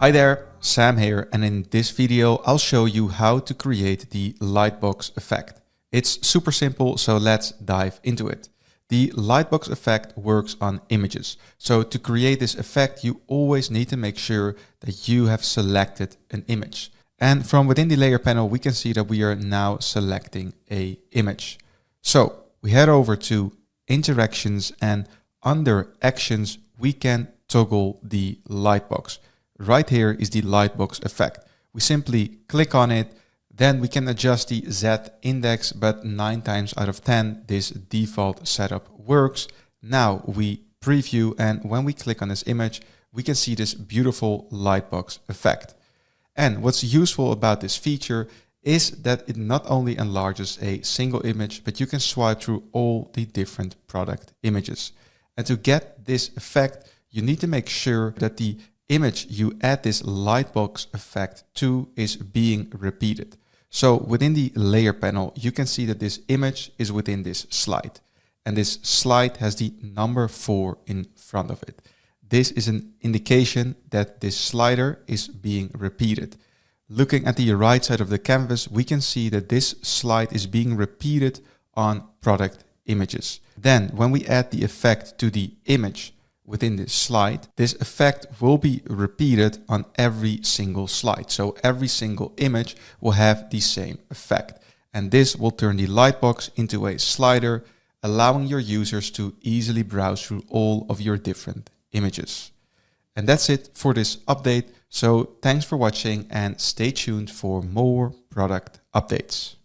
Hi there, Sam here, and in this video I'll show you how to create the Lightbox effect. It's super simple, so let's dive into it. The Lightbox effect works on images. So to create this effect, you always need to make sure that you have selected an image. And from within the layer panel, we can see that we are now selecting an image. So we head over to interactions, and under actions, we can toggle the Lightbox. Right here is the Lightbox effect. We simply click on it, then we can adjust the Z index, but 9 times out of 10, this default setup works. Now we preview, and when we click on this image, we can see this beautiful Lightbox effect. And what's useful about this feature is that it not only enlarges a single image, but you can swipe through all the different product images. And to get this effect, you need to make sure that the image you add this Lightbox effect to is being repeated. So within the layer panel, you can see that this image is within this slide. And this slide has the number 4 in front of it. This is an indication that this slider is being repeated. Looking at the right side of the canvas, we can see that this slide is being repeated on product images. Then when we add the effect to the image within this slide, this effect will be repeated on every single slide. So every single image will have the same effect. And this will turn the Lightbox into a slider, allowing your users to easily browse through all of your different images. And that's it for this update. So thanks for watching and stay tuned for more product updates.